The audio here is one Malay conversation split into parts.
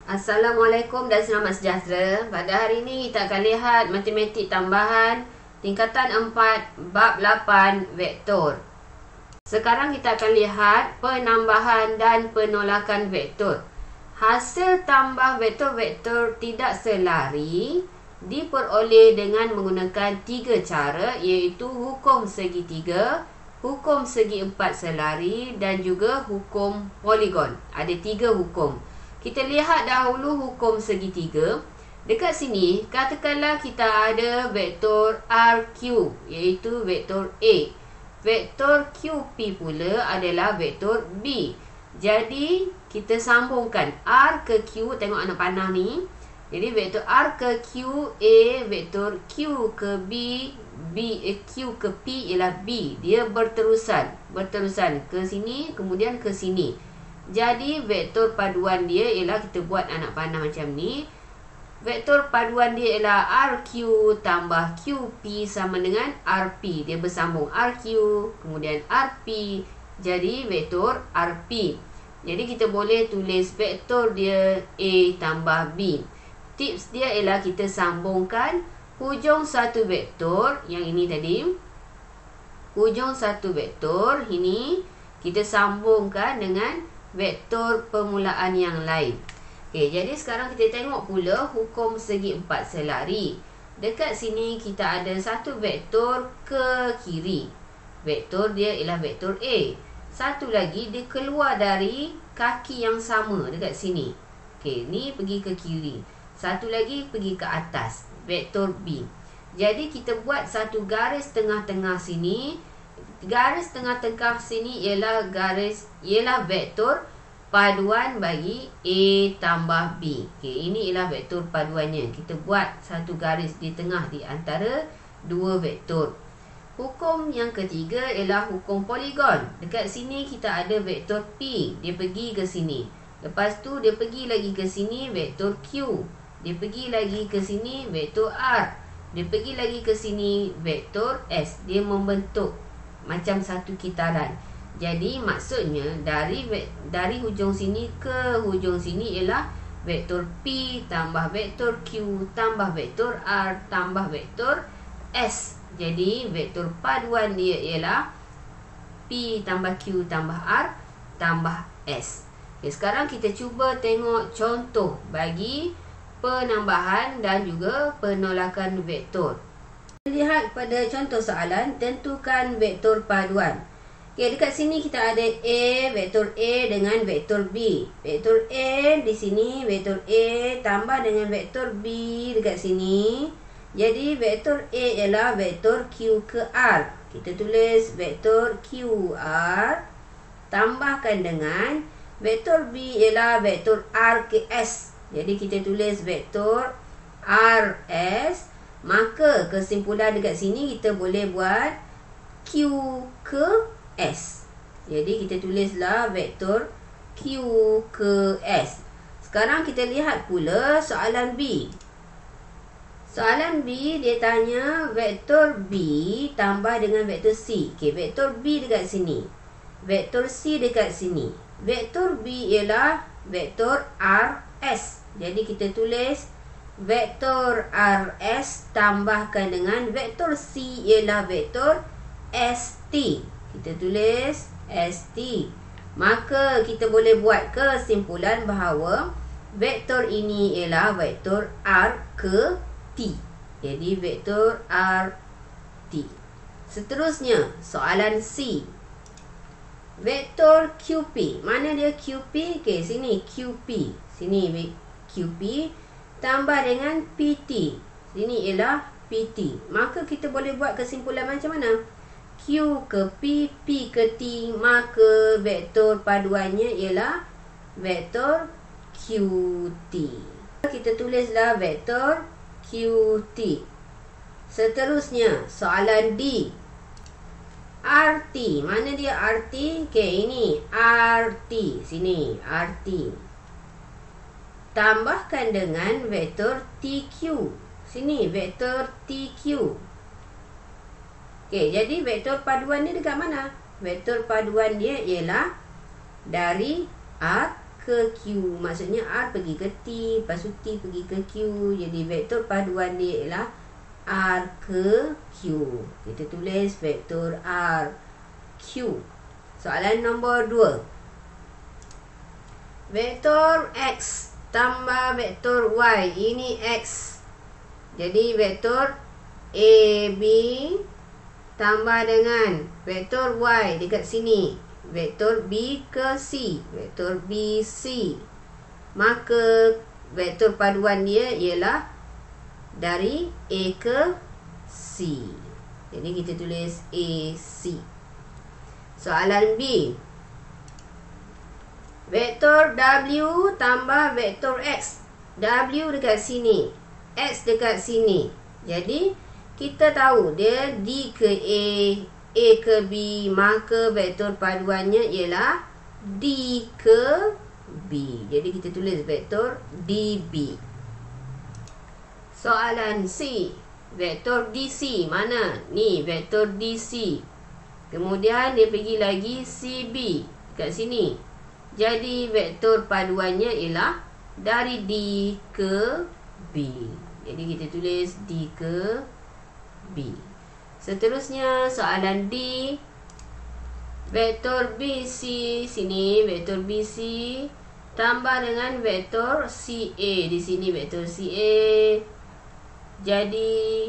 Assalamualaikum dan selamat sejahtera. Pada hari ini kita akan lihat matematik tambahan tingkatan 4 bab 8 vektor. Sekarang kita akan lihat penambahan dan penolakan vektor. Hasil tambah vektor-vektor tidak selari diperoleh dengan menggunakan 3 cara, iaitu hukum segitiga, hukum segi 4 selari dan juga hukum poligon. Ada 3 hukum. Kita lihat dahulu hukum segitiga. Dekat sini, katakanlah kita ada vektor RQ, iaitu vektor A. Vektor QP pula adalah vektor B. Jadi, kita sambungkan R ke Q, tengok anak panah ni. Jadi, vektor R ke Q, A, vektor Q ke B, Q ke P ialah B. Dia berterusan ke sini, kemudian ke sini. Jadi, vektor paduan dia ialah, kita buat anak panah macam ni. Vektor paduan dia ialah RQ tambah QP sama dengan RP. Dia bersambung RQ, kemudian RP. Jadi, vektor RP. Jadi, kita boleh tulis vektor dia A tambah B. Tips dia ialah kita sambungkan hujung satu vektor, yang ini tadi. Hujung satu vektor, ini kita sambungkan dengan vektor permulaan yang lain. Okey, jadi sekarang kita tengok pula hukum segi 4 selari. Dekat sini kita ada satu vektor ke kiri. Vektor dia ialah vektor A. Satu lagi dia keluar dari kaki yang sama dekat sini. Okey, ni pergi ke kiri. Satu lagi pergi ke atas, vektor B. Jadi kita buat satu garis tengah-tengah sini. Garis tengah-tengah sini ialah vektor paduan bagi A tambah B. Okey, ini ialah vektor paduannya. Kita buat satu garis di tengah di antara dua vektor. Hukum yang ketiga ialah hukum poligon. Dekat sini kita ada vektor P, dia pergi ke sini. Lepas tu dia pergi lagi ke sini, vektor Q. Dia pergi lagi ke sini, vektor R. Dia pergi lagi ke sini, vektor S. Dia membentuk macam satu kitaran. Jadi maksudnya dari hujung sini ke hujung sini ialah vektor P tambah vektor Q tambah vektor R tambah vektor S. Jadi vektor paduan dia ialah P tambah Q tambah R tambah S. Okay, sekarang kita cuba tengok contoh bagi penambahan dan juga penolakan vektor. Lihat pada contoh soalan, tentukan vektor paduan. Okey, dekat sini kita ada A, vektor A dengan vektor B. Vektor A di sini, vektor A tambah dengan vektor B dekat sini. Jadi vektor A ialah vektor Q ke R. Kita tulis vektor QR tambahkan dengan vektor B ialah vektor R ke S. Jadi kita tulis vektor RS. Maka kesimpulan dekat sini kita boleh buat Q ke S. Jadi kita tulislah vektor Q ke S. Sekarang kita lihat pula soalan B. Soalan B dia tanya vektor B tambah dengan vektor C. Okey, vektor B dekat sini, vektor C dekat sini. Vektor B ialah vektor RS. Jadi kita tulis vektor RS tambahkan dengan vektor C ialah vektor ST. Kita tulis ST. Maka kita boleh buat kesimpulan bahawa vektor ini ialah vektor R ke T. Jadi vektor RT. Seterusnya soalan C. Vektor QP. Mana dia QP? Okey, sini QP. Sini QP tambah dengan PT. Sini ialah PT. Maka kita boleh buat kesimpulan macam mana? Q ke P, P ke T. Maka vektor paduannya ialah vektor QT. Kita tulislah vektor QT. Seterusnya soalan D. RT. Mana dia RT? Okey, ini RT. Sini RT. Tambahkan dengan vektor TQ. Sini vektor TQ. Okey, jadi vektor paduan dia dekat mana? Vektor paduan dia ialah dari R ke Q. Maksudnya R pergi ke T, lepas tu T pergi ke Q. Jadi vektor paduan dia ialah R ke Q. Kita tulis vektor R Q. Soalan nombor 2. Vektor X tambah vektor Y. Ini X. Jadi vektor AB tambah dengan vektor Y dekat sini. Vektor B ke C. Vektor BC. Maka vektor paduan dia ialah dari A ke C. Jadi kita tulis AC. Soalan B. Vektor W tambah vektor X. W dekat sini, X dekat sini. Jadi kita tahu dia D ke A ke B, maka vektor paduannya ialah D ke B. Jadi kita tulis vektor DB. Soalan C. Vektor DC mana? Ni vektor DC. Kemudian dia pergi lagi CB kat sini. Jadi vektor paduannya ialah dari D ke B. Jadi kita tulis D ke B. Seterusnya soalan D. Vektor BC sini, vektor BC tambah dengan vektor CA di sini, vektor CA. Jadi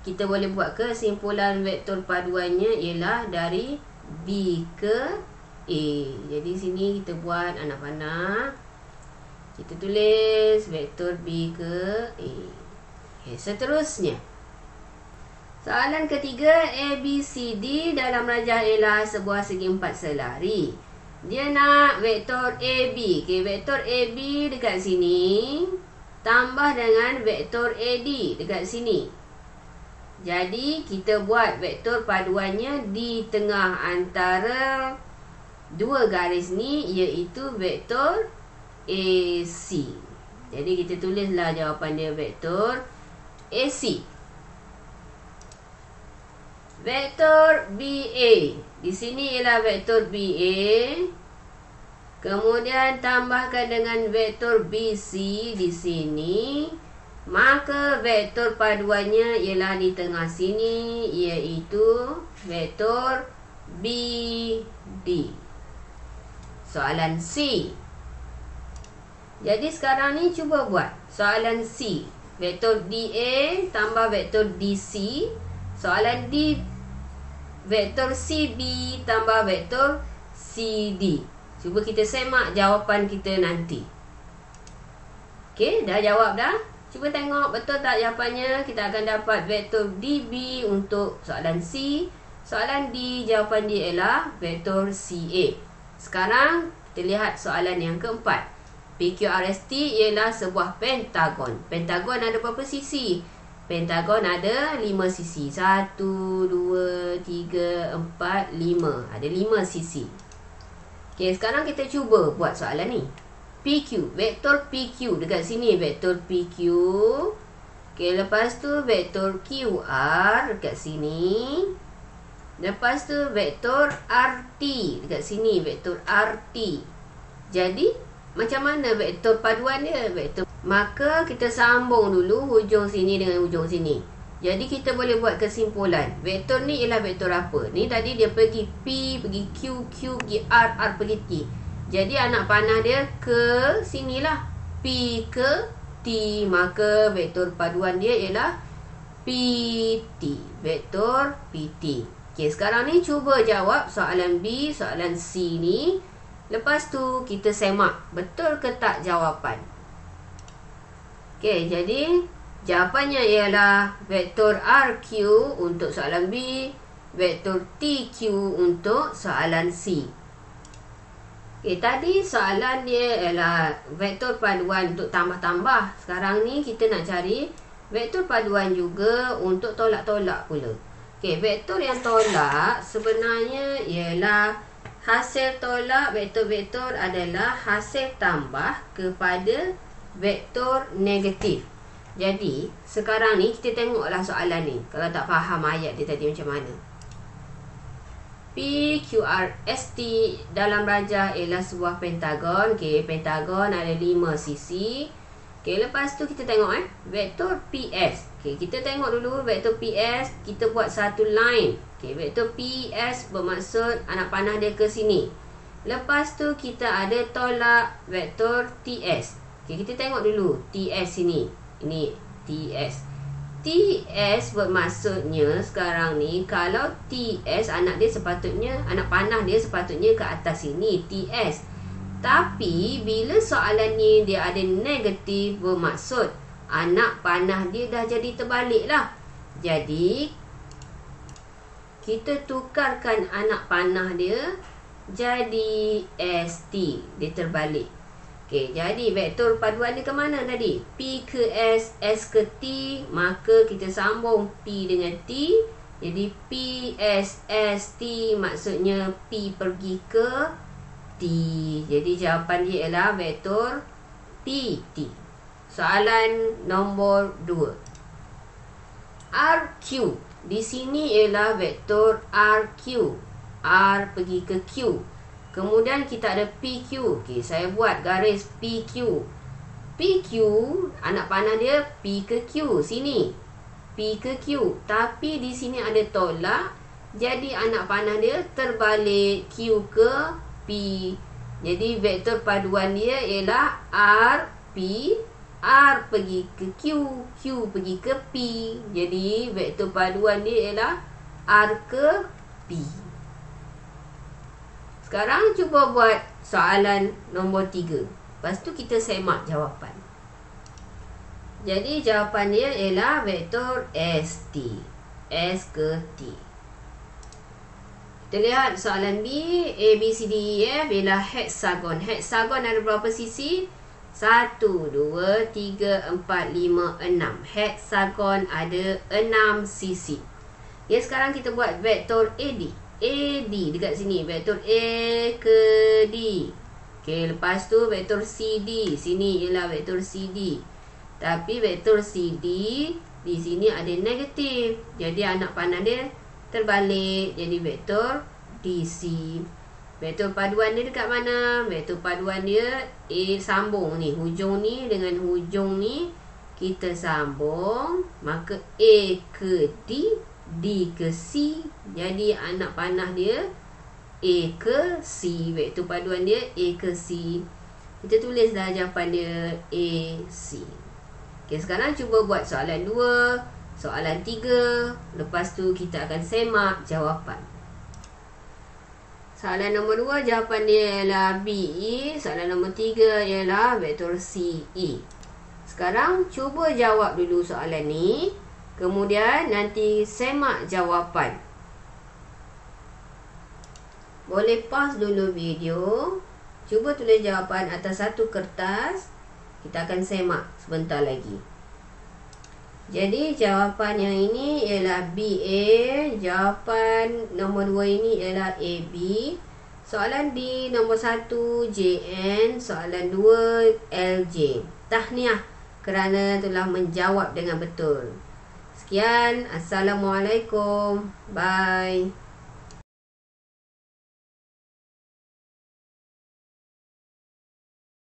kita boleh buat kesimpulan vektor paduannya ialah dari B ke A. Jadi sini kita buat anak panah. Kita tulis vektor B ke A. Okay, seterusnya soalan ketiga, ABCD dalam rajah ialah sebuah segi empat selari. Dia nak vektor AB. Okay, vektor AB dekat sini tambah dengan vektor AD dekat sini. Jadi kita buat vektor paduannya di tengah antara dua garis ni, iaitu vektor AC. Jadi kita tulislah jawapan dia vektor AC. Vektor BA. Di sini ialah vektor BA. Kemudian tambahkan dengan vektor BC di sini. Maka vektor paduannya ialah di tengah sini, iaitu vektor BD. Soalan C. Jadi sekarang ni cuba buat soalan C. Vektor DA tambah vektor DC. Soalan D, vektor CB tambah vektor CD. Cuba kita semak jawapan kita nanti. Okey, dah jawab dah? Cuba tengok betul tak jawapannya. Kita akan dapat vektor DB untuk soalan C. Soalan D, jawapan dia ialah vektor CA. Sekarang kita lihat soalan yang keempat. PQRST ialah sebuah pentagon. Pentagon ada berapa sisi? Pentagon ada 5 sisi. 1, 2, 3, 4, 5. Ada 5 sisi. Okey, sekarang kita cuba buat soalan ni. PQ, vektor PQ dekat sini, vektor PQ. Okey, lepas tu vektor QR dekat sini. Lepas tu vektor RT dekat sini, vektor RT. Jadi macam mana vektor paduan dia? Vektor. Maka kita sambung dulu hujung sini dengan hujung sini. Jadi kita boleh buat kesimpulan. Vektor ni ialah vektor apa? Ni tadi dia pergi P, pergi Q, Q pergi R, R pergi T. Jadi anak panah dia ke sinilah. P ke T. Maka vektor paduan dia ialah PT. Vektor PT. Okey, sekarang ni cuba jawab soalan B, soalan C ni. Lepas tu kita semak betul ke tak jawapan. Okey, jadi jawapannya ialah vektor RQ untuk soalan B, vektor TQ untuk soalan C. Okey, tadi soalan dia ialah vektor paduan untuk tambah-tambah. Sekarang ni kita nak cari vektor paduan juga untuk tolak-tolak pula. Okey, vektor yang tolak sebenarnya ialah hasil tolak vektor-vektor adalah hasil tambah kepada vektor negatif. Jadi, sekarang ni kita tengoklah soalan ni. Kalau tak faham ayat dia tadi macam mana. PQRST dalam rajah ialah sebuah pentagon. Okey, pentagon ada 5 sisi. Okey, lepas tu kita tengok vektor PS. Okey, kita tengok dulu vektor PS, kita buat satu line. Okey, vektor PS bermaksud anak panah dia ke sini. Lepas tu kita ada tolak vektor TS. Okey, kita tengok dulu TS sini. Ini TS. TS bermaksudnya sekarang ni kalau TS anak panah dia sepatutnya ke atas sini TS. Tapi bila soalan ni dia ada negatif, bermaksud anak panah dia dah jadi terbalik lah. Jadi kita tukarkan anak panah dia jadi ST, dia terbalik. Okey, jadi vektor paduan dia ke mana tadi? P ke S, S ke T, maka kita sambung P dengan T. Jadi P, S, S, T maksudnya P pergi ke T. Jadi jawapan dia ialah vektor PT. Soalan nombor 2. RQ. Di sini ialah vektor RQ. R pergi ke Q. Kemudian kita ada PQ. Okey, saya buat garis PQ. PQ, anak panah dia P ke Q. Sini. P ke Q. Tapi di sini ada tolak. Jadi anak panah dia terbalik Q ke P. Jadi vektor paduan dia ialah R, P. R pergi ke Q. Q pergi ke P. Jadi vektor paduan dia ialah R ke P. Sekarang cuba buat soalan nombor 3. Lepas tu kita semak jawapan. Jadi jawapan dia ialah vektor ST. S ke T. Kita lihat soalan B. A, B, C, D, E, F ialah heksagon. Heksagon ada berapa sisi? 1, 2, 3, 4, 5, 6. Heksagon ada 6 sisi. Ya, sekarang kita buat vektor AD. AD dekat sini. Vektor A ke D. Okey, lepas tu vektor CD. Sini ialah vektor CD. Tapi vektor CD di sini ada negatif. Jadi anak panah dia terbalik. Jadi vektor DC. Vektor paduan dia dekat mana? Vektor paduan dia A sambung ni. Hujung ni dengan hujung ni kita sambung. Maka A ke D, D ke C. Jadi anak panah dia A ke C. Vektor paduan dia A ke C. Kita tulis dah jawapan dia AC. Okey, sekarang cuba buat soalan 2, soalan 3. Lepas tu kita akan semak jawapan. Soalan nombor 2 jawapan dia ialah BE. Soalan nombor 3 ialah vektor CE. Sekarang cuba jawab dulu soalan ni. Kemudian nanti semak jawapan. Boleh pause dulu video. Cuba tulis jawapan atas satu kertas. Kita akan semak sebentar lagi. Jadi jawapan yang ini ialah BA. Jawapan nombor 2 ini ialah AB. Soalan D nombor 1 JN. Soalan 2 LJ. Tahniah kerana telah menjawab dengan betul. Sekian. Assalamualaikum. Bye.